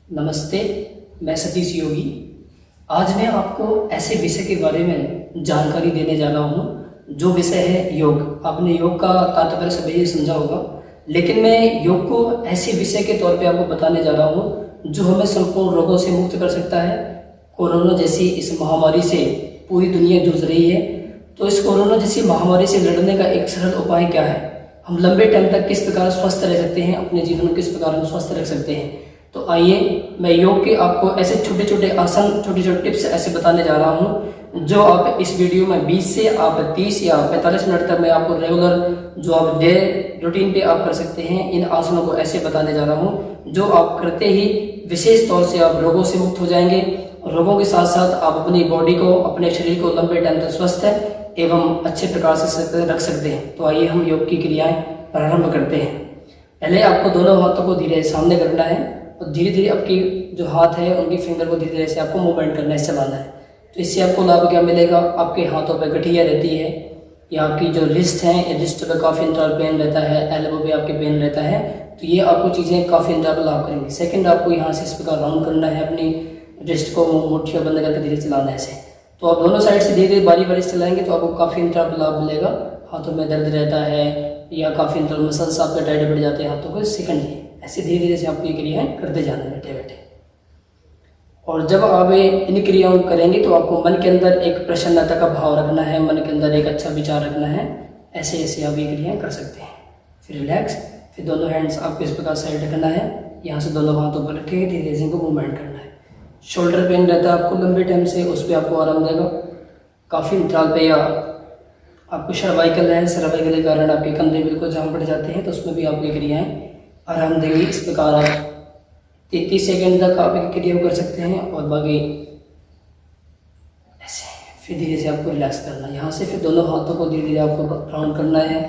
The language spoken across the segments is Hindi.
नमस्ते, मैं सतीश योगी। आज मैं आपको ऐसे विषय के बारे में जानकारी देने जा रहा हूँ जो विषय है योग। आपने योग का तात्पर्य सभी समझा होगा, लेकिन मैं योग को ऐसे विषय के तौर पे आपको बताने जा रहा हूँ जो हमें संपूर्ण रोगों से मुक्त कर सकता है। कोरोना जैसी इस महामारी से पूरी दुनिया जूझ रही है, तो इस कोरोना जैसी महामारी से लड़ने का एक सरल उपाय क्या है? हम लंबे टाइम तक किस प्रकार स्वस्थ रह सकते हैं, अपने जीवन को किस प्रकार हम स्वस्थ रख सकते हैं। तो आइए मैं योग के आपको ऐसे छोटे छोटे आसन, छोटे छोटे टिप्स ऐसे बताने जा रहा हूँ जो आप इस वीडियो में 20 से आप 30 या 45 मिनट तक मैं आपको रेगुलर जो आप डे रूटीन पे आप कर सकते हैं। इन आसनों को ऐसे बताने जा रहा हूँ जो आप करते ही विशेष तौर से आप रोगों से मुक्त हो जाएंगे। रोगों के साथ साथ आप अपनी बॉडी को, अपने शरीर को लंबे टाइम तक स्वस्थ है एवं अच्छे प्रकार से रख सकते हैं। तो आइए हम योग की क्रियाएं प्रारंभ करते हैं। पहले आपको दोनों हाथों को धीरे सामने करना है और धीरे धीरे आपकी जो हाथ है उनकी फिंगर को धीरे धीरे से आपको मूवमेंट करना है, चलाना है। तो इससे आपको लाभ क्या मिलेगा? आपके हाथों पे गठिया रहती है या आपकी जो रिस्ट है, रिस्ट पे काफ़ी इंटरवल पेन रहता है, एल्बो पे आपके पेन रहता है, तो ये आपको चीज़ें काफ़ी इंटरवल लाभ करेंगी। सेकंड, आपको यहाँ से इस प्रकार राउंड करना है, अपनी रिस्ट को मुट्ठियों बंद करके धीरे चलाना है ऐसे। तो आप दोनों साइड से धीरे धीरे बारी बारी से चलाएंगे तो आपको काफ़ी इंटरवल लाभ मिलेगा। हाथों में दर्द रहता है या काफ़ी इंटरवल मसल्स आपके टाइट बढ़ जाते हैं हाथों को, सेकंड ऐसे धीरे धीरे से आपको ये क्रियाएं करते जाना बैठे बैठे। और जब आप इन क्रियाओं को करेंगे तो आपको मन के अंदर एक प्रसन्नता का भाव रखना है, मन के अंदर एक अच्छा विचार रखना है। ऐसे ऐसे आप ये क्रियाएं कर सकते हैं। फिर रिलैक्स, फिर दोनों हैंड्स आपको इस प्रकार साइड रखना है, यहाँ से दोनों हाथों पर रखे धीरे धीरे को मूवमेंट करना है। शोल्डर पेन रहता है आपको लंबे टाइम से, उस पर आपको आराम देगा। काफ़ी अंतराल पे या आपको सर्वाइकल है, सर्वाइकल के कारण आपके कंधे बिल्कुल जाम पड़ जाते हैं, तो उसमें भी आप ये क्रियाएं आराम देंगे। इस प्रकार आप 33 सेकंड तक आप एक क्रिया कर सकते हैं और बाकी ऐसे। फिर धीरे से आपको रिलैक्स करना है। यहाँ से फिर दोनों हाथों को धीरे धीरे आपको राउंड करना है,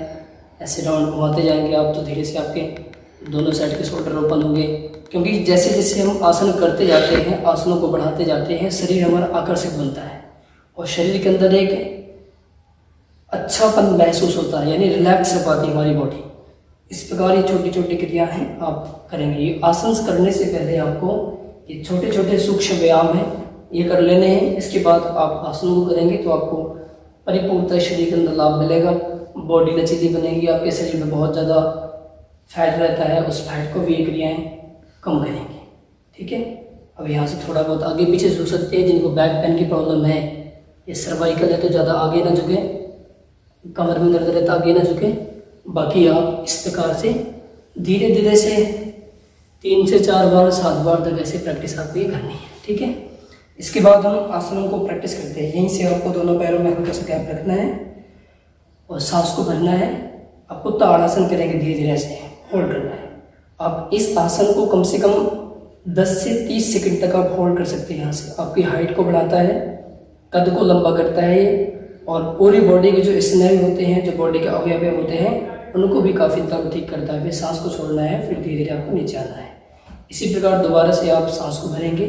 ऐसे राउंड घुमाते जाएंगे आप, तो धीरे से आपके दोनों साइड के शोल्डर ओपन होंगे। क्योंकि जैसे जैसे हम आसन करते जाते हैं, आसनों को बढ़ाते जाते हैं, शरीर हमारा आकर्षक बनता है और शरीर के अंदर एक अच्छापन महसूस होता है, यानी रिलैक्स हो पाती है हमारी बॉडी। इस प्रकार ये छोटी छोटी क्रिया हैं आप करेंगे। ये आसन करने से पहले आपको ये छोटे छोटे सूक्ष्म व्यायाम हैं ये कर लेने हैं। इसके बाद आप आसनों को करेंगे तो आपको परिपूर्णता शरीर के अंदर लाभ मिलेगा। बॉडी लचीली बनेगी, आपके शरीर में बहुत ज़्यादा फैट रहता है, उस फैट को भी ये क्रियाएँ कम करेंगे। ठीक है, अब यहाँ से थोड़ा बहुत आगे पीछे झुक सकते हैं। जिनको बैक पेन की प्रॉब्लम है, ये सर्वाइकल है, तो ज़्यादा आगे ना झुके, कमर में दर्द रहता आगे ना झुके। बाकी आप इस प्रकार से धीरे धीरे से 3 से 4 बार 7 बार तक ऐसे प्रैक्टिस आपको ये करनी है। ठीक है, इसके बाद हम आसनों को प्रैक्टिस करते हैं। यहीं से आपको दोनों पैरों में हल्का सा गैप रखना है और सांस को भरना है। आपको ताड़ासन करेंगे, धीरे धीरे ऐसे होल्ड करना है। आप इस आसन को कम से कम 10 से 30 सेकंड तक आप होल्ड कर सकते हैं। यहाँ से आपकी हाइट को बढ़ाता है, कद को लंबा करता है ये, और पूरी बॉडी के जो स्नायु होते हैं, जो बॉडी के अवयव होते हैं, उनको भी काफ़ी तरह ठीक करता है। फिर सांस को छोड़ना है, फिर धीरे धीरे आपको नीचे आना है। इसी प्रकार दोबारा से आप सांस को भरेंगे,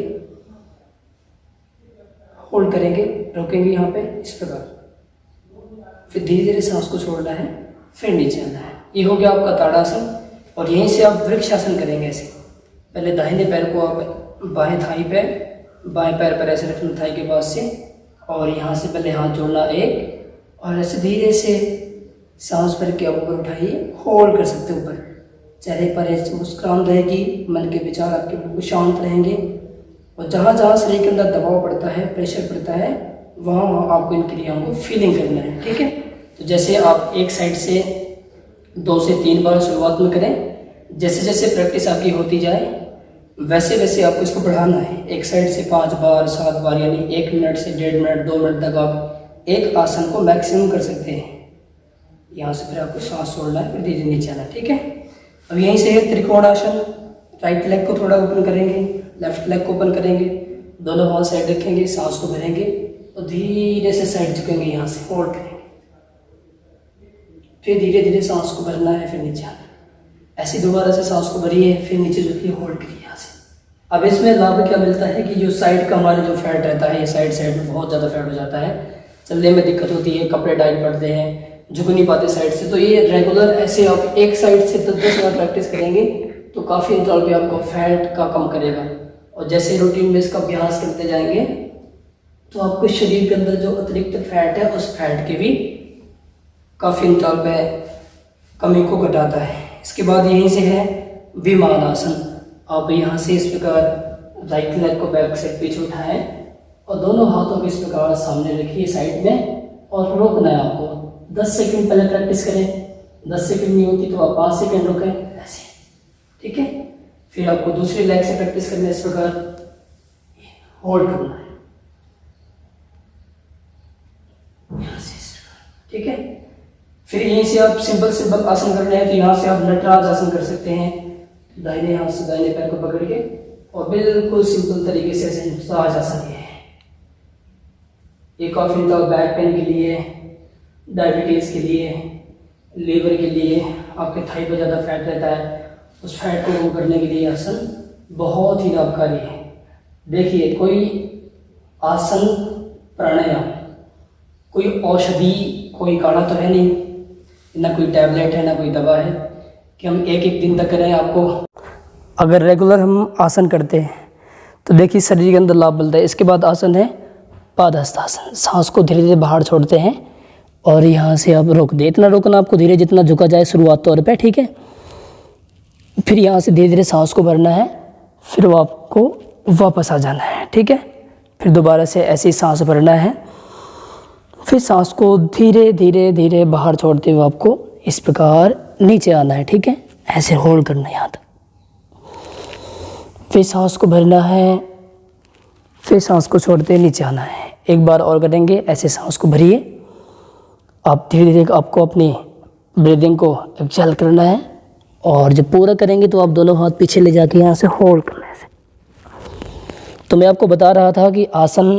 होल्ड करेंगे, रोकेंगे यहाँ पे इस प्रकार, फिर धीरे धीरे सांस को छोड़ना है, फिर नीचे आना है। ये हो गया आपका ताड़ासन। और यहीं से आप वृक्षासन करेंगे ऐसे। पहले दाहिने पैर को आप बाएं थाई पे, बाएं पैर पर ऐसे रखना थाई के पास से, और यहाँ से पहले हाथ जोड़ना एक, और ऐसे धीरे से सांस भर के ऊपर उठाइए, होल्ड कर सकते हैं ऊपर। चेहरे पर ऐसे मुस्कान रहेगी, मन के विचार आपके बिल्कुल शांत रहेंगे, और जहाँ जहाँ शरीर के अंदर दबाव पड़ता है, प्रेशर पड़ता है, वहाँ आपको इन क्रियाओं को फीलिंग करना है। ठीक है, तो जैसे आप एक साइड से 2 से 3 बार शुरुआत में करें, जैसे जैसे प्रैक्टिस आपकी होती जाए वैसे वैसे आपको इसको बढ़ाना है। एक साइड से 5 बार 7 बार, यानी 1 मिनट से 1.5 मिनट 2 मिनट तक आप एक आसन को मैक्सिमम कर सकते हैं। यहाँ से फिर आपको सांस छोड़ना है, फिर धीरे नीचे आना। ठीक है, अब यहीं से त्रिकोणासन। राइट लेग को थोड़ा ओपन करेंगे, लेफ्ट लेग को ओपन करेंगे, दोनों हाथ साइड रखेंगे, सांस को भरेंगे और धीरे से साइड झुकेंगे, यहाँ से होल्ड करेंगे, फिर धीरे धीरे सांस को भरना है, फिर नीचे आना। ऐसे दोबारा से सांस को भरिए, फिर नीचे झुकिए, होल्ड करिए यहाँ से। अब इसमें लाभ क्या मिलता है कि जो साइड का हमारा जो फैट रहता है, ये साइड में बहुत ज़्यादा फैट हो जाता है, चलने में दिक्कत होती है, कपड़े टाइट पड़ते हैं, झुक नहीं पाते साइड से। तो ये रेगुलर ऐसे आप एक साइड से 10-10 बार प्रैक्टिस करेंगे तो काफ़ी इंटरवल पे आपको फैट का कम करेगा। और जैसे रूटीन में इसका अभ्यास करते जाएंगे तो आपके शरीर के अंदर जो अतिरिक्त फैट है उस फैट के भी काफ़ी अंतराल पे कमी को घटाता है। इसके बाद यहीं से है विमान आसन। आप यहाँ से इस प्रकार राइट लेग को बैक साइड पीछे उठाएं और दोनों हाथों को इस प्रकार सामने रखिए साइड में और रोकना है आपको। 10 सेकंड पहले प्रैक्टिस करें, 10 सेकंड नहीं होती तो आप 5 सेकंड रोकें ऐसे, ठीक है। फिर आपको दूसरी लेग से प्रैक्टिस करना है, इस प्रकार होल्ड करना है यहाँ से, ठीक है। फिर यहीं से आप सिंपल आसन करना है तो यहाँ से आप नटराज आसन कर सकते हैं। दाहिने हाथ से दाहिने पैर को पकड़ के और बिल्कुल सिंपल तरीके से ऐसे नटराज आसन है। ये काफी बैक पेन के लिए, डायबिटीज के लिए, लीवर के लिए, आपके थाई पर ज़्यादा फैट रहता है उस फैट को कम करने के लिए आसन बहुत ही लाभकारी है। देखिए कोई आसन प्राणायाम कोई औषधि कोई काढ़ा तो है नहीं, ना कोई टैबलेट है ना कोई दवा है कि हम एक एक दिन तक करें। आपको अगर रेगुलर हम आसन करते हैं तो देखिए शरीर के अंदर लाभ मिलता है। इसके बाद आसन है पादहस्त आसन। सांस को धीरे धीरे बाहर छोड़ते हैं और यहाँ से आप रोक दें। इतना रोकना आपको धीरे जितना झुका जाए शुरुआत तौर पे, ठीक है। फिर यहाँ से धीरे धीरे सांस को भरना है, फिर वो आपको वापस आ जाना है, ठीक है। फिर दोबारा से ऐसी सांस भरना है, फिर सांस को धीरे धीरे धीरे बाहर छोड़ते हुए आपको इस प्रकार नीचे आना है, ठीक है। ऐसे होल्ड करना है यहाँ तक, फिर सांस को भरना है, फिर सांस को छोड़ते नीचे आना है। एक बार और करेंगे, ऐसे सांस को भरिए। आप धीरे धीरे आपको अपनी ब्रीदिंग को एक्सेल करना है और जब पूरा करेंगे तो आप दोनों हाथ पीछे ले जाके यहाँ से होल्ड करना है। तो मैं आपको बता रहा था कि आसन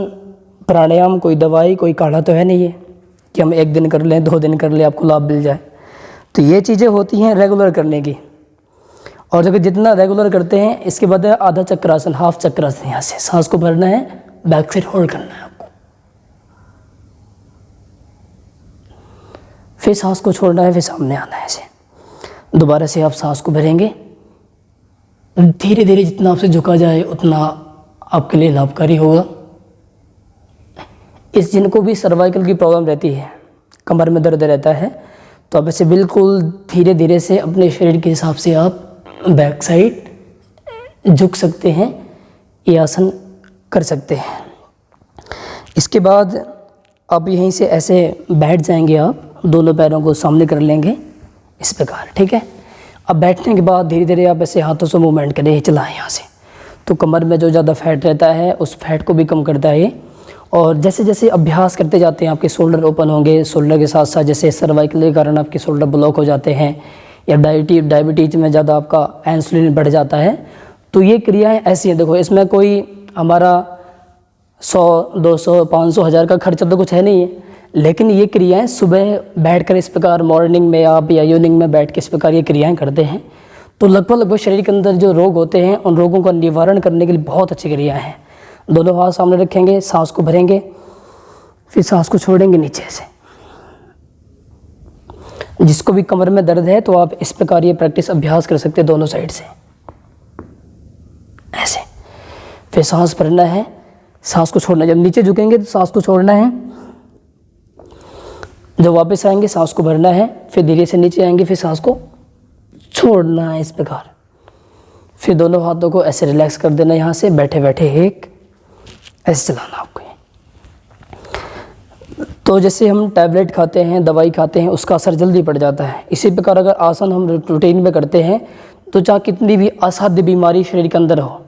प्राणायाम कोई दवाई कोई काढ़ा तो है नहीं है कि हम एक दिन कर लें 2 दिन कर लें आपको लाभ मिल जाए। तो ये चीज़ें होती हैं रेगुलर करने की, और जब जितना रेगुलर करते हैं इसके बाद है आधा चक्रासन, हाफ चक्रासन। यहाँ से सांस को भरना है, बैक साइड होल्ड करना है आपको, फिर सांस को छोड़ना है, फिर सामने आना है ऐसे। दोबारा से आप सांस को भरेंगे, धीरे धीरे जितना आपसे झुका जाए उतना आपके लिए लाभकारी होगा। इस जिनको भी सर्वाइकल की प्रॉब्लम रहती है, कमर में दर्द रहता है, तो आप ऐसे बिल्कुल धीरे धीरे से अपने शरीर के हिसाब से आप बैक साइड झुक सकते हैं, ये आसन कर सकते हैं। इसके बाद आप यहीं से ऐसे बैठ जाएंगे, आप दोनों पैरों को सामने कर लेंगे इस प्रकार, ठीक है। अब बैठने के बाद धीरे धीरे आप ऐसे हाथों से मूवमेंट करें, चलाएं यहाँ से, तो कमर में जो ज़्यादा फैट रहता है उस फैट को भी कम करता है ये। और जैसे जैसे अभ्यास करते जाते हैं आपके शोल्डर ओपन होंगे, शोल्डर के साथ साथ जैसे सर्वाइकल के कारण आपके शोल्डर ब्लॉक हो जाते हैं या डायबिटीज़ में ज़्यादा आपका इंसुलिन बढ़ जाता है, तो ये क्रियाएं ऐसी हैं। देखो इसमें कोई हमारा 100, 200, 500, 1000 का खर्चा तो कुछ है नहीं है, लेकिन ये क्रियाएं सुबह बैठकर इस प्रकार मॉर्निंग में आप या इवनिंग में बैठ के इस प्रकार ये क्रियाएं करते हैं तो लगभग शरीर के अंदर जो रोग होते हैं उन रोगों का निवारण करने के लिए बहुत अच्छी क्रियाएं हैं। दोनों हाथ सामने रखेंगे, सांस को भरेंगे, फिर सांस को छोड़ेंगे नीचे से। जिसको भी कमर में दर्द है तो आप इस प्रकार ये प्रैक्टिस अभ्यास कर सकते हैं दोनों साइड से ऐसे। फिर सांस भरना है, सांस को छोड़ना है। जब नीचे झुकेंगे तो सांस को छोड़ना है, जब वापस आएंगे सांस को भरना है, फिर धीरे से नीचे आएंगे, फिर सांस को छोड़ना है इस प्रकार। फिर दोनों हाथों को ऐसे रिलैक्स कर देना, यहाँ से बैठे बैठे एक ऐसे चलाना आपको। तो जैसे हम टैबलेट खाते हैं, दवाई खाते हैं, उसका असर जल्दी पड़ जाता है। इसी प्रकार अगर आसन हम रूटीन में करते हैं तो चाहे कितनी भी असाध्य बीमारी शरीर के अंदर हो,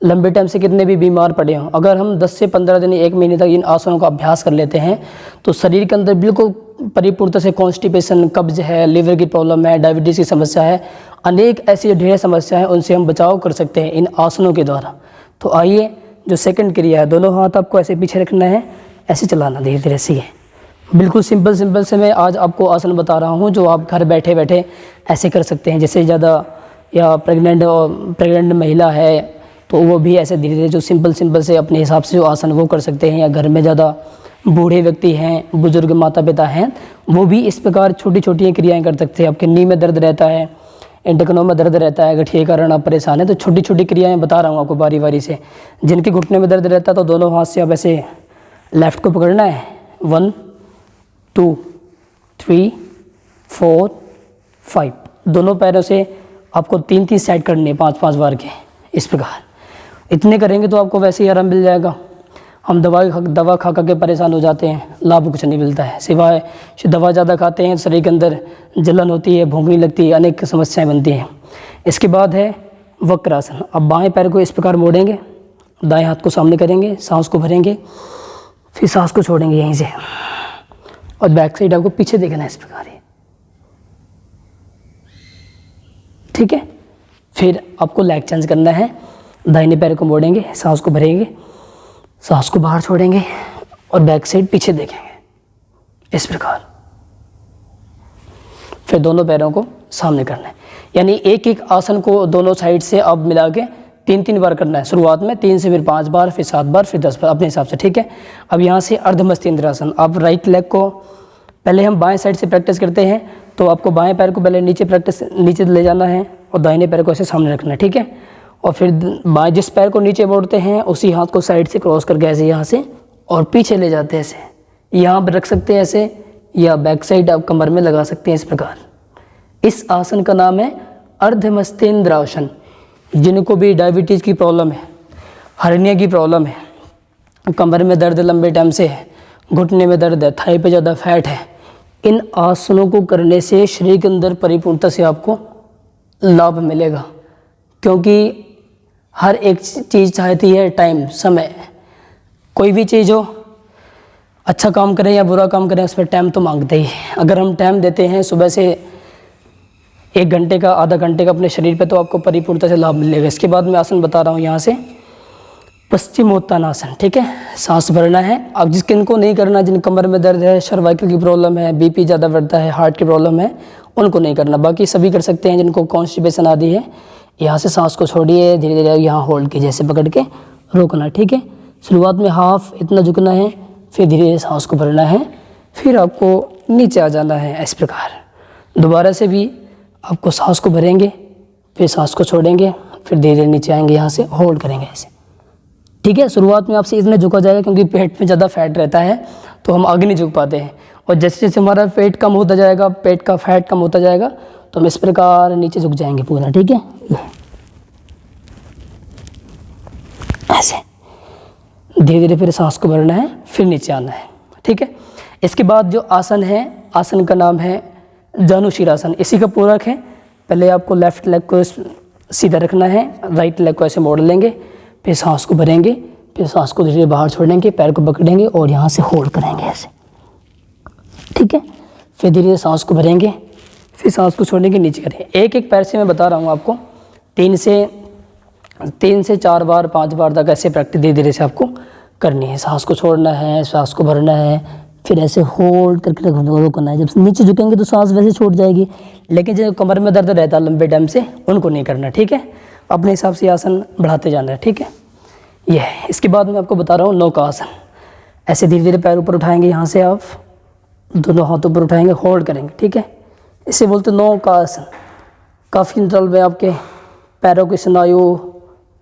लंबे टाइम से कितने भी बीमार पड़े हों, अगर हम 10 से 15 दिन 1 महीने तक इन आसनों का अभ्यास कर लेते हैं तो शरीर के अंदर बिल्कुल परिपूर्णता से कॉन्स्टिपेशन, कब्ज है, लीवर की प्रॉब्लम है, डायबिटीज़ की समस्या है, अनेक ऐसी ढेर समस्या है, उनसे हम बचाव कर सकते हैं इन आसनों के द्वारा। तो आइए, जो सेकंड क्रिया है, दोनों हाथ आपको ऐसे पीछे रखना है, ऐसे चलाना धीरे धीरे से। बिल्कुल सिंपल से मैं आज आपको आसन बता रहा हूँ जो आप घर बैठे बैठे ऐसे कर सकते हैं। जैसे ज़्यादा या प्रेग्नेंट महिला है तो वो भी ऐसे धीरे धीरे जो सिंपल से अपने हिसाब से जो आसन वो कर सकते हैं, या घर में ज़्यादा बूढ़े व्यक्ति हैं, बुजुर्ग माता पिता हैं, वो भी इस प्रकार छोटी छोटी क्रियाएं कर सकते हैं। आपके नी में दर्द रहता है इंटरकनों में दर्द रहता है, गठिया के कारण आप परेशान है, तो छोटी छोटी क्रियाएं बता रहा हूँ आपको बारी बारी से। जिनके घुटने में दर्द रहता है तो दोनों हाथ से आप ऐसे लेफ़्ट को पकड़ना है, 1 2 3 4 5, दोनों पैरों से आपको 3-3 सेट करने हैं 5-5 बार के, इस प्रकार। इतने करेंगे तो आपको वैसे ही आराम मिल जाएगा। हम दवा खा के परेशान हो जाते हैं, लाभ कुछ नहीं मिलता है, सिवाय दवा ज़्यादा खाते हैं शरीर के अंदर जलन होती है, भूखनी लगती है, अनेक समस्याएं बनती हैं। इसके बाद है वक्रासन। अब बाएं पैर को इस प्रकार मोड़ेंगे, दाएं हाथ को सामने करेंगे, सांस को भरेंगे, फिर सांस को छोड़ेंगे यहीं से, और बैक साइड आपको पीछे देखना है इस प्रकार ही, ठीक है। फिर आपको लेग चेंज करना है, दाहिने पैर को मोड़ेंगे, सांस को भरेंगे, सांस को बाहर छोड़ेंगे और बैक साइड पीछे देखेंगे, इस प्रकार। फिर दोनों पैरों को सामने करना है, यानी एक एक आसन को दोनों साइड से अब मिला के 3-3 बार करना है। शुरुआत में 3 से फिर 5 बार, फिर 7 बार, फिर 10 बार, अपने हिसाब से, ठीक है। अब यहाँ से अर्धमस्तिंद्रासन। अब राइट लेग को पहले हम बाएं साइड से प्रैक्टिस करते हैं, तो आपको बाएं पैर को पहले नीचे ले जाना है और दाहिने पैर को ऐसे सामने रखना है, ठीक है। और फिर बाएं जिस पैर को नीचे मोड़ते हैं उसी हाथ को साइड से क्रॉस करके ऐसे यहाँ से और पीछे ले जाते हैं, ऐसे यहाँ पर रख सकते हैं ऐसे, या बैक साइड आप कमर में लगा सकते हैं, इस प्रकार। इस आसन का नाम है अर्धमस्तिंद्रासन। जिनको भी डायबिटीज़ की प्रॉब्लम है, हर्निया की प्रॉब्लम है, कमर में दर्द लंबे टाइम से है, घुटने में दर्द है, थाई पे ज़्यादा फैट है, इन आसनों को करने से शरीर के अंदर परिपूर्णता से आपको लाभ मिलेगा। क्योंकि हर एक चीज़ चाहती है टाइम, समय। कोई भी चीज़ हो, अच्छा काम करें या बुरा काम करें, उस पर टाइम तो मांगते ही है। अगर हम टाइम देते हैं सुबह से 1 घंटे का, आधा घंटे का अपने शरीर पे, तो आपको परिपूर्णता से लाभ मिलेगा। इसके बाद मैं आसन बता रहा हूँ यहाँ से, पश्चिमोत्तानासन, ठीक है। सांस भरना है। अब जिनको नहीं करना, जिन कमर में दर्द है, सर्वाइकल की प्रॉब्लम है, बीपी ज़्यादा बढ़ता है, हार्ट की प्रॉब्लम है, उनको नहीं करना। बाकी सभी कर सकते हैं जिनको कॉन्स्टिपेशन आदि है। यहाँ से सांस को छोड़िए, धीरे धीरे यहाँ होल्ड कीजिए, जैसे पकड़ के रोकना, ठीक है। शुरुआत में हाफ इतना झुकना है, फिर धीरे धीरे सांस को भरना है, फिर आपको नीचे आ जाना है, इस प्रकार। दोबारा से भी आपको सांस को भरेंगे, फिर सांस को छोड़ेंगे, फिर धीरे धीरे नीचे आएंगे, यहाँ से होल्ड करेंगे ऐसे, ठीक है। शुरुआत में आपसे इसलिए झुका जाएगा क्योंकि पेट में ज़्यादा फैट रहता है, तो हम आगे नहीं झुक पाते हैं। और जैसे जैसे हमारा पेट कम होता जाएगा, पेट का फैट कम होता जाएगा, तो हम इस प्रकार नीचे झुक जाएंगे पूरा, ठीक है। ऐसे धीरे धीरे फिर सांस को भरना है, फिर नीचे आना है, ठीक है। इसके बाद जो आसन है, आसन का नाम है जानुशीरासन। इसी का पूरक है। पहले आपको लेफ्ट लेग को सीधा रखना है, राइट लेग को ऐसे मोड़ लेंगे, फिर सांस को भरेंगे, फिर सांस को धीरे धीरे बाहर छोड़ेंगे, पैर को पकड़ेंगे और यहाँ से होल्ड करेंगे ऐसे, ठीक है। फिर धीरे धीरे सांस को भरेंगे, फिर सांस को छोड़ेंगे, नीचे करेंगे। एक एक पैर से मैं बता रहा हूँ आपको, 3 से 4 बार, 5 बार तक ऐसे प्रैक्टिस धीरे धीरे से आपको करनी है। सांस को छोड़ना है, सांस को भरना है, फिर ऐसे होल्ड करके रोकना है। जब नीचे झुकेंगे तो सांस वैसे छूट जाएगी, लेकिन जो कमर में दर्द रहता है लंबे टाइम से, उनको नहीं करना, ठीक है। अपने हिसाब से आसन बढ़ाते जाना है, ठीक है। यह है। इसके बाद मैं आपको बता रहा हूँ नौका आसन। ऐसे धीरे धीरे पैर ऊपर उठाएंगे, यहाँ से आप दोनों हाथ ऊपर उठाएंगे, होल्ड करेंगे, ठीक है। इसे बोलते नौका आसन। काफ़ी अंतराल में आपके पैरों की स्नायु,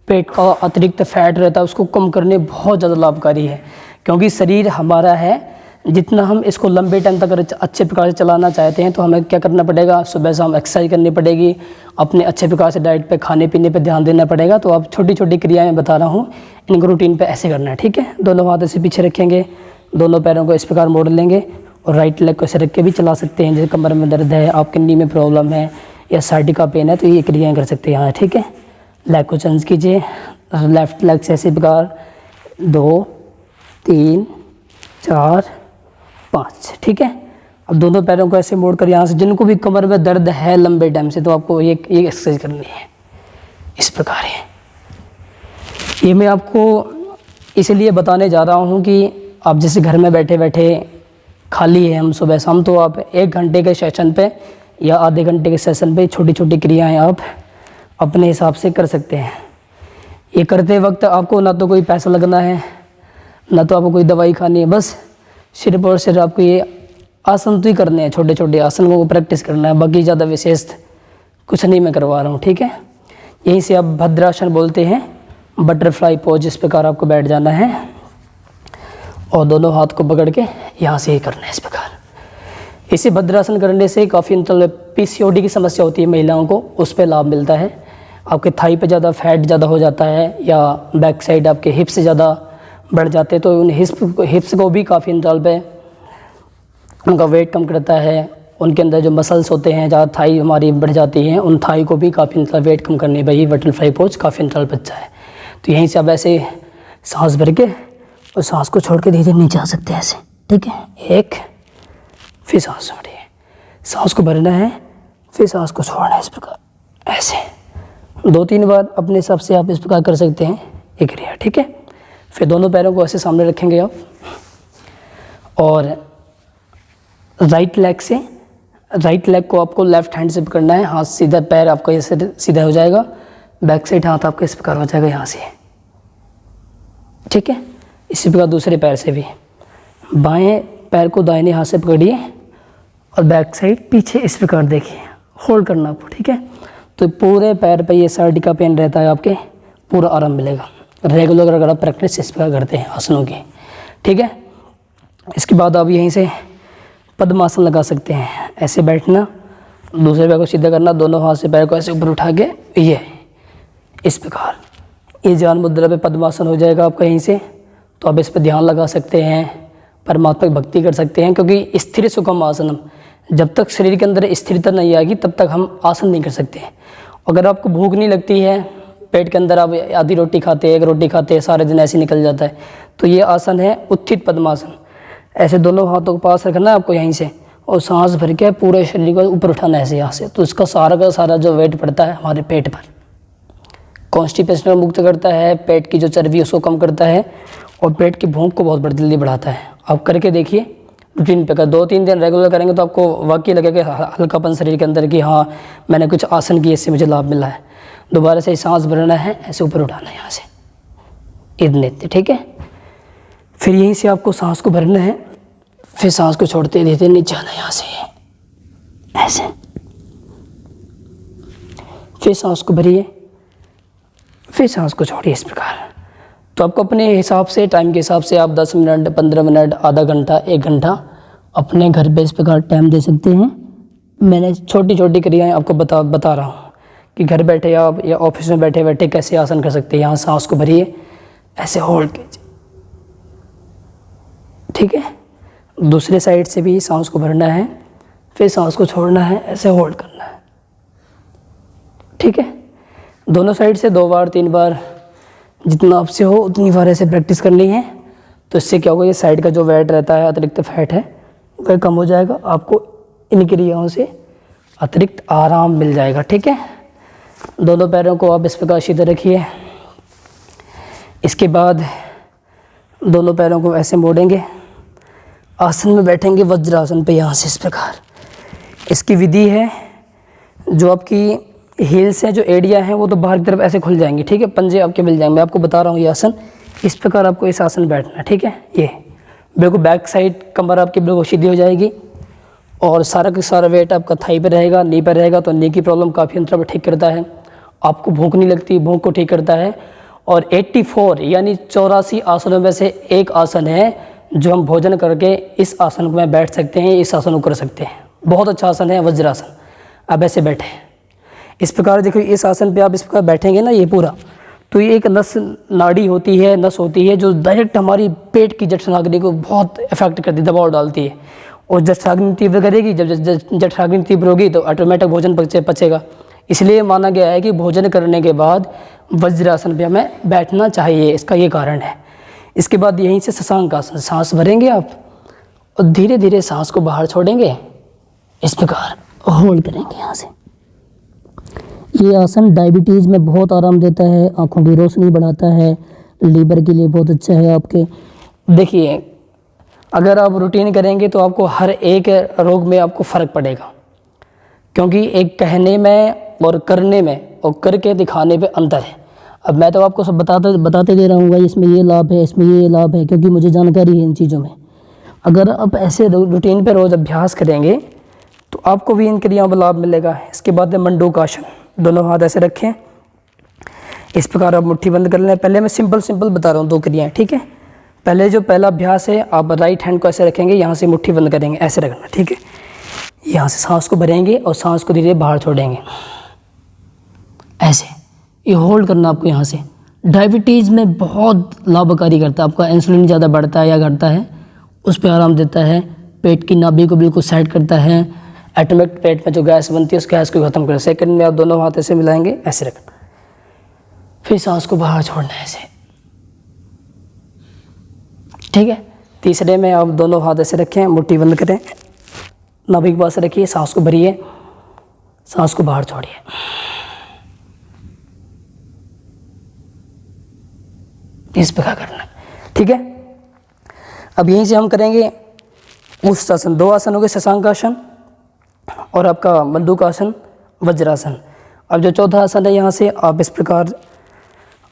पेट का अतिरिक्त फैट रहता है, उसको कम करने बहुत ज़्यादा लाभकारी है। क्योंकि शरीर हमारा है, जितना हम इसको लंबे टाइम तक अच्छे प्रकार से चलाना चाहते हैं, तो हमें क्या करना पड़ेगा, सुबह शाम एक्सरसाइज करनी पड़ेगी, अपने अच्छे प्रकार से डाइट पे, खाने पीने पे ध्यान देना पड़ेगा। तो आप छोटी छोटी क्रियाएं बता रहा हूँ, इनको रूटीन पे ऐसे करना है, ठीक है। दोनों हाथ ऐसे पीछे रखेंगे, दोनों पैरों को इस प्रकार मोड़ लेंगे और राइट लेग को ऐसे रख के भी चला सकते हैं। जैसे कमर में दर्द है, आपके नी में प्रॉब्लम है या साइटिका पेन है, तो ये क्रियाएँ कर सकते हैं यहाँ, ठीक है। लेग को चेंज कीजिए, लेफ्ट लेग से ऐसे प्रकार 2 3 4 5, ठीक है। अब दोनों पैरों को ऐसे मोड़कर यहाँ से, जिनको भी कमर में दर्द है लंबे टाइम से, तो आपको ये एक्सरसाइज करनी है, इस प्रकार है। ये मैं आपको इसलिए बताने जा रहा हूँ कि आप जैसे घर में बैठे बैठे खाली है, हम सुबह शाम, तो आप 1 घंटे के सेशन पे या आधे घंटे के सेशन पे छोटी छोटी क्रियाएँ आप अपने हिसाब से कर सकते हैं। ये करते वक्त आपको ना तो कोई पैसा लगना है, ना तो आपको कोई दवाई खानी है, बस सिर्फ और सिर्फ आपको ये आसन तो ही करने हैं, छोटे छोटे आसन को प्रैक्टिस करना है। बाकी ज़्यादा विशेष कुछ नहीं मैं करवा रहा हूँ, ठीक है। यहीं से आप भद्रासन बोलते हैं, बटरफ्लाई पोज। इस प्रकार आपको बैठ जाना है और दोनों हाथ को पकड़ के यहाँ से ही करना है इस प्रकार। इसे भद्रासन करने से काफ़ी मतलब पीसीओडी की समस्या होती है महिलाओं को, उस पर लाभ मिलता है। आपके थाई पे ज़्यादा फैट ज़्यादा हो जाता है या बैक साइड आपके हिप्स से ज़्यादा बढ़ जाते हैं, तो उन हिप्स को भी काफ़ी अंतराल पे उनका वेट कम करता है। उनके अंदर जो मसल्स होते हैं, ज़्यादा थाई हमारी बढ़ जाती हैं, उन थाई को भी काफ़ी अंतराल वेट कम करने पर ही बटरफ्लाई पोज काफ़ी अंतराल बच्चा है। तो यहीं से आप ऐसे सांस भर के और सांस को छोड़ के धीरे धीरे नीचे आ सकते हैं ऐसे, ठीक है। एक, फिर सांस छोड़िए, सांस को भरना है, फिर सांस को छोड़ना है इस प्रकार, ऐसे 2-3 बार अपने हिसाब से आप इस प्रकार कर सकते हैं एक क्रिया, ठीक है। फिर दोनों पैरों को ऐसे सामने रखेंगे आप और राइट लेग को आपको लेफ्ट हैंड से पकड़ना है। हाथ सीधा, पैर आपका ऐसे सीधा हो जाएगा, बैक साइड हाथ आपका इस प्रकार हो जाएगा यहाँ से, ठीक है। इसी प्रकार दूसरे पैर से भी, बाएं पैर को दाहिने हाथ से पकड़िए और बैक साइड पीछे इस प्रकार देखिए, होल्ड करना आपको, ठीक है। तो पूरे पैर पे ये साइड का पेन रहता है आपके, पूरा आराम मिलेगा रेगुलर अगर आप प्रैक्टिस इस प्रकार करते हैं आसनों की, ठीक है। इसके बाद आप यहीं से पद्मासन लगा सकते हैं। ऐसे बैठना, दूसरे पैर को सीधा करना, दोनों हाथ से पैर को ऐसे ऊपर उठा के ये इस प्रकार, ये ज्ञान मुद्रा पे पद्मासन हो जाएगा आपका यहीं से। तो आप इस पर ध्यान लगा सकते हैं, परमात्मा की भक्ति कर सकते हैं, क्योंकि स्थिर सुखम आसनम, जब तक शरीर के अंदर स्थिरता नहीं आएगी तब तक हम आसन नहीं कर सकते। अगर आपको भूख नहीं लगती है, पेट के अंदर आप आधी रोटी खाते हैं, 1 रोटी खाते हैं, सारे दिन ऐसे निकल जाता है, तो ये आसन है उत्थित पद्मासन। ऐसे दोनों हाथों को पास रखना है आपको यहीं से और सांस भर के पूरे शरीर को ऊपर उठाना है ऐसे यहाँ से। तो इसका सारा का सारा जो वेट पड़ता है हमारे पेट पर, कॉन्स्टिपेशन को मुक्त करता है, पेट की जो चर्बी उसको कम करता है और पेट की भूख को बहुत जल्दी बढ़ाता है। आप करके देखिए रूटीन पे, कर 2-3 दिन रेगुलर करेंगे तो आपको वाकई लगेगा हल्कापन शरीर के अंदर कि हाँ मैंने कुछ आसन किए, इससे मुझे लाभ मिला है। दोबारा से सांस भरना है, ऐसे ऊपर उठाना है यहाँ से, इतने, ठीक है। फिर यहीं से आपको सांस को भरना है, फिर सांस को छोड़ते देते नीचे आना यहाँ से ऐसे, फिर सांस को भरिए, फिर सांस को छोड़िए इस प्रकार। तो आपको अपने हिसाब से, टाइम के हिसाब से आप 10 मिनट, 15 मिनट, आधा घंटा, 1 घंटा अपने घर पे इस प्रकार टाइम दे सकते हैं। मैंने छोटी छोटी क्रियाएं आपको बता रहा हूँ कि घर बैठे आप या ऑफिस में बैठे बैठे कैसे आसन कर सकते हैं। यहाँ सांस को भरिए, ऐसे होल्ड कीजिए, ठीक है। दूसरे साइड से भी सांस को भरना है, फिर सांस को छोड़ना है, ऐसे होल्ड करना है, ठीक है। दोनों साइड से 2 बार 3 बार, जितना आपसे हो उतनी बार ऐसे प्रैक्टिस करनी है। तो इससे क्या होगा, ये साइड का जो वेट रहता है, अतिरिक्त फैट है, वह कम हो जाएगा। आपको इन क्रियाओं से अतिरिक्त आराम मिल जाएगा, ठीक है। दोनों पैरों को आप इस प्रकार सीधे रखिए। इसके बाद दोनों पैरों को ऐसे मोड़ेंगे, आसन में बैठेंगे वज्रासन पे यहाँ से इस प्रकार। इसकी विधि है, जो आपकी हील्स है, जो एड़ियाँ हैं, वो तो बाहर की तरफ ऐसे खुल जाएंगी, ठीक है। पंजे आपके मिल जाएंगे। मैं आपको बता रहा हूँ ये आसन, इस प्रकार आपको इस आसन बैठना है, ठीक है। ये बिल्कुल बैक साइड कमर आपकी बिल्कुल सीधी हो जाएगी और सारा का सारा वेट आपका थाई पे रहेगा, नी पे रहेगा। तो नी की प्रॉब्लम काफ़ी अंतर पर ठीक करता है। आपको भूख नहीं लगती, भूख को ठीक करता है। और 84 यानी 84 आसनों में से एक आसन है जो हम भोजन करके इस आसन में बैठ सकते हैं, इस आसन को कर सकते हैं। बहुत अच्छा आसन है वज्रासन। अब ऐसे बैठे इस प्रकार, देखो इस आसन पे आप इस प्रकार बैठेंगे ना, ये पूरा, तो ये एक नस नाड़ी होती है, नस होती है जो डायरेक्ट हमारी पेट की जठराग्नि को बहुत इफेक्ट करती है, दबाव डालती है। और जठराग्नि तीव्र करेगी, जब जठराग्नि तीव्र होगी तो ऑटोमेटिक भोजन पचेगा। इसलिए माना गया है कि भोजन करने के बाद वज्रासन पे हमें बैठना चाहिए, इसका ये कारण है। इसके बाद यहीं से शशांक आसन, सांस भरेंगे आप और धीरे धीरे सांस को बाहर छोड़ेंगे, इस प्रकार होल्ड करेंगे यहाँ से। ये आसन डायबिटीज़ में बहुत आराम देता है, आँखों की रोशनी बढ़ाता है, लीवर के लिए बहुत अच्छा है आपके। देखिए अगर आप रूटीन करेंगे तो आपको हर एक रोग में आपको फ़र्क पड़ेगा, क्योंकि एक कहने में और करने में और करके दिखाने पे अंतर है। अब मैं तो आपको सब बताते दे रहा हूँ भाई, इसमें ये लाभ है, इसमें ये लाभ है, क्योंकि मुझे जानकारी है इन चीज़ों में। अगर आप ऐसे रूटीन पे रोज़ अभ्यास करेंगे तो आपको भी इन क्रियाओं का लाभ मिलेगा। इसके बाद है मंडूकासन, दोनों हाथ ऐसे रखें, इस प्रकार आप मुट्ठी बंद कर लें। पहले मैं सिंपल बता रहा हूँ 2 क्रियाएं, ठीक है। पहले जो पहला अभ्यास है, आप राइट हैंड को ऐसे रखेंगे, यहाँ से मुट्ठी बंद करेंगे, ऐसे रखना, ठीक है। यहाँ से सांस को भरेंगे और सांस को धीरे बाहर छोड़ेंगे, ऐसे। ये होल्ड करना आपको यहाँ से। डायबिटीज़ में बहुत लाभकारी करता है, आपका इंसुलिन ज़्यादा बढ़ता है या घटता है उस पर आराम देता है, पेट की नाभि को बिल्कुल सेट करता है, एटॉमिक पेट में जो गैस बनती है उस गैस को खत्म करता है। सेकंड में आप दोनों हाथ ऐसे मिलाएंगे, ऐसे रखना, फिर सांस को बाहर छोड़ना है ऐसे, ठीक है। तीसरे में आप दोनों हाथ ऐसे रखें, मुट्ठी बंद करें, नाभि के पास रखिए, सांस को भरिए, सांस को बाहर छोड़िए। इस प्रकार करना, ठीक है। अब यहीं से हम करेंगे उष्ट्रासन। 2 आसन हो गए, शशांकासन और आपका मंडूकासन, वज्रासन। अब जो चौथा आसन है, यहाँ से आप इस प्रकार,